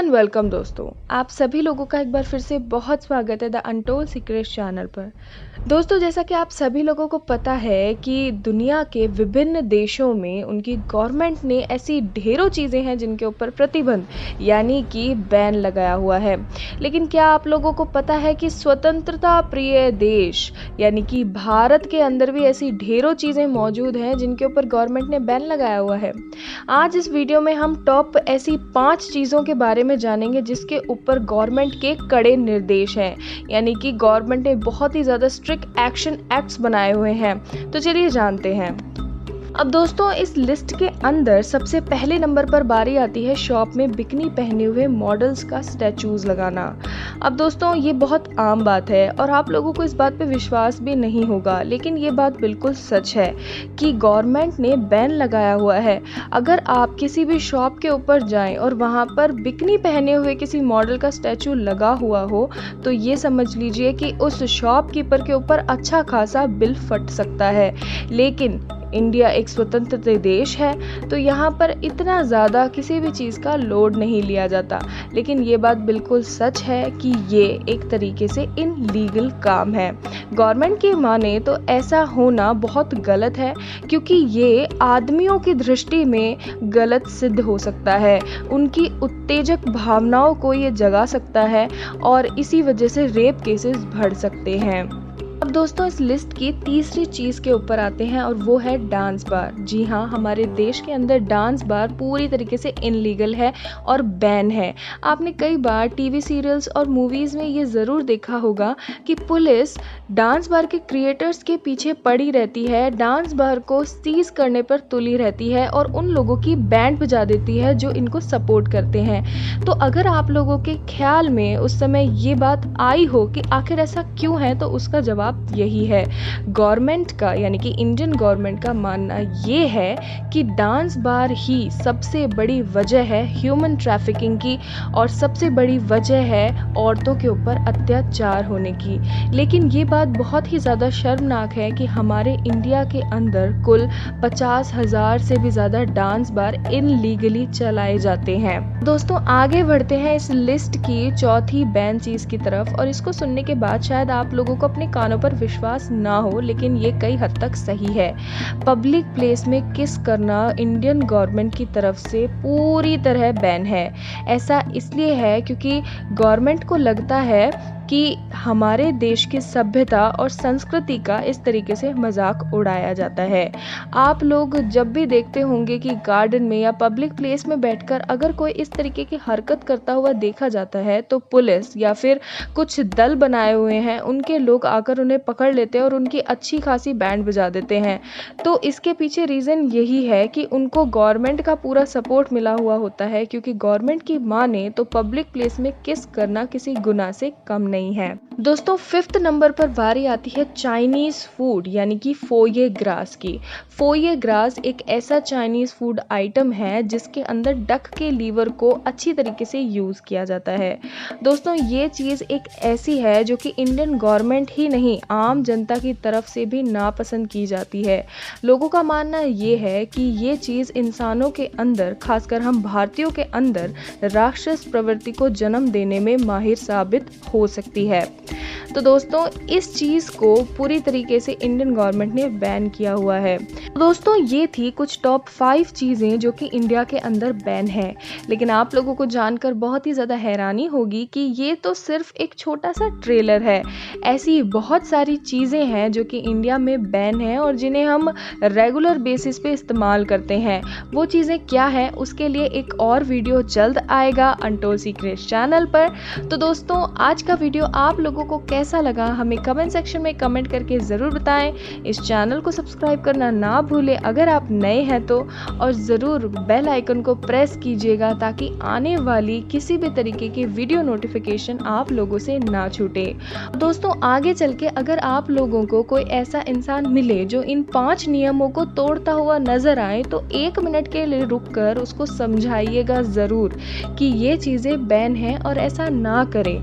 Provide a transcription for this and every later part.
And welcome दोस्तों, आप सभी लोगों का एक बार फिर से बहुत स्वागत है द अनटोल्ड सीक्रेट्स चैनल पर। दोस्तों, जैसा कि आप सभी लोगों को पता है कि दुनिया के विभिन्न देशों में उनकी गवर्नमेंट ने ऐसी ढेरों चीज़ें हैं जिनके ऊपर प्रतिबंध यानी कि बैन लगाया हुआ है। लेकिन क्या आप लोगों को पता है कि स्वतंत्रता प्रिय देश यानी कि भारत के अंदर भी ऐसी ढेरों चीज़ें मौजूद हैं जिनके ऊपर गवर्नमेंट ने बैन लगाया हुआ है। आज इस वीडियो में हम टॉप ऐसी 5 चीज़ों के बारे में जानेंगे जिसके ऊपर गवर्नमेंट के कड़े निर्देश हैं, यानी कि गवर्नमेंट ने बहुत ही ज़्यादा स्ट्रिक्ट एक्शन एक्ट्स बनाए हुए हैं। तो चलिए जानते हैं। अब दोस्तों, इस लिस्ट के अंदर सबसे पहले नंबर पर बारी आती है शॉप में बिकनी पहने हुए मॉडल्स का स्टैचूज लगाना। अब दोस्तों, ये बहुत आम बात है और आप लोगों को इस बात पे विश्वास भी नहीं होगा, लेकिन ये बात बिल्कुल सच है कि गवर्नमेंट ने बैन लगाया हुआ है। अगर आप किसी भी शॉप के ऊपर जाएं और वहाँ पर बिकनी पहने हुए किसी मॉडल का स्टैचू लगा हुआ हो तो ये समझ लीजिए कि उस शॉपकीपर के ऊपर अच्छा खासा बिल फट सकता है। लेकिन इंडिया एक स्वतंत्र देश है तो यहाँ पर इतना ज़्यादा किसी भी चीज़ का लोड नहीं लिया जाता। लेकिन ये बात बिल्कुल सच है कि ये एक तरीके से इनलीगल काम है। गवर्नमेंट की माने तो ऐसा होना बहुत गलत है, क्योंकि ये आदमियों की दृष्टि में गलत सिद्ध हो सकता है। उनकी उत्तेजक भावनाओं को ये जगा सकता है और इसी वजह से रेप केसेस बढ़ सकते हैं। अब दोस्तों, इस लिस्ट की तीसरी चीज़ के ऊपर आते हैं और वो है डांस बार। जी हाँ, हमारे देश के अंदर डांस बार पूरी तरीके से इनलीगल है और बैन है। आपने कई बार टीवी सीरियल्स और मूवीज़ में ये ज़रूर देखा होगा कि पुलिस डांस बार के क्रिएटर्स के पीछे पड़ी रहती है, डांस बार को सीज करने पर तुली रहती है और उन लोगों की बैंड बजा देती है जो इनको सपोर्ट करते हैं। तो अगर आप लोगों के ख्याल में उस समय ये बात आई हो कि आखिर ऐसा क्यों है, तो उसका जवाब यही है। गवर्नमेंट का यानी कि इंडियन गवर्नमेंट का मानना ये है कि डांस बार ही सबसे बड़ी वजह है ह्यूमन ट्रैफिकिंग की और सबसे बड़ी वजह है औरतों के ऊपर अत्याचार होने की। लेकिन ये बात बहुत ही ज़्यादा शर्मनाक है कि हमारे इंडिया के अंदर कुल 50,000 से भी ज़्यादा डांस बार इनलीगली चलाए जाते हैं। दोस्तों, आगे बढ़ते हैं इस लिस्ट की चौथी बैन चीज़ की तरफ, और इसको सुनने के बाद शायद आप लोगों को अपने कानों पर विश्वास ना हो, लेकिन ये कई हद तक सही है। पब्लिक प्लेस में किस करना इंडियन गवर्नमेंट की तरफ से पूरी तरह बैन है। ऐसा इसलिए है क्योंकि गवर्नमेंट को लगता है कि हमारे देश की सभ्यता और संस्कृति का इस तरीके से मजाक उड़ाया जाता है। आप लोग जब भी देखते होंगे कि गार्डन में या पब्लिक प्लेस में बैठकर अगर कोई इस तरीके की हरकत करता हुआ देखा जाता है तो पुलिस या फिर कुछ दल बनाए हुए हैं उनके लोग आकर उन्हें पकड़ लेते हैं और उनकी अच्छी खासी बैंड बजा देते हैं। तो इसके पीछे रीज़न यही है कि उनको गवर्नमेंट का पूरा सपोर्ट मिला हुआ होता है, क्योंकि गवर्नमेंट की माने तो पब्लिक प्लेस में किस करना किसी गुनाह से कम नहीं है। दोस्तों, 5th नंबर पर बारी आती है चाइनीज फूड यानी कि फोये ग्रास की। फोये ग्रास एक ऐसा चाइनीज फूड आइटम है जिसके अंदर डक के लीवर को अच्छी तरीके से यूज किया जाता है। दोस्तों, ये चीज़ एक ऐसी है जो कि इंडियन गवर्नमेंट ही नहीं, आम जनता की तरफ से भी नापसंद की जाती है। लोगों का मानना ये है कि ये चीज़ इंसानों के अंदर, खासकर हम भारतीयों के अंदर, राक्षस प्रवृत्ति को जन्म देने में माहिर साबित हो सकती है। तो दोस्तों, इस चीज़ को पूरी तरीके से इंडियन गवर्नमेंट ने बैन किया हुआ है। दोस्तों, ये थी कुछ टॉप 5 चीज़ें जो कि इंडिया के अंदर बैन है। लेकिन आप लोगों को जानकर बहुत ही ज़्यादा हैरानी होगी कि ये तो सिर्फ एक छोटा सा ट्रेलर है। ऐसी बहुत सारी चीज़ें हैं जो कि इंडिया में बैन है और जिन्हें हम रेगुलर बेसिस पे इस्तेमाल करते हैं। वो चीज़ें क्या हैं, उसके लिए एक और वीडियो जल्द आएगा अनटोल्ड सीक्रेट्स चैनल पर। तो दोस्तों, आज का वीडियो आप लोगों को कैसा लगा हमें कमेंट सेक्शन में कमेंट करके ज़रूर बताएं। इस चैनल को सब्सक्राइब करना ना भूलें अगर आप नए हैं तो, और ज़रूर बेल आइकन को प्रेस कीजिएगा ताकि आने वाली किसी भी तरीके की वीडियो नोटिफिकेशन आप लोगों से ना छूटे। दोस्तों, आगे चल के अगर आप लोगों को कोई ऐसा इंसान मिले जो इन 5 नियमों को तोड़ता हुआ नजर आए तो 1 मिनट के लिए रुककर उसको समझाइएगा ज़रूर कि ये चीज़ें बैन हैं और ऐसा ना करें।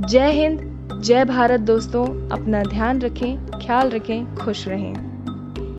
जय हिंद, जय भारत। दोस्तों, अपना ध्यान रखें, ख्याल रखें, खुश रहें।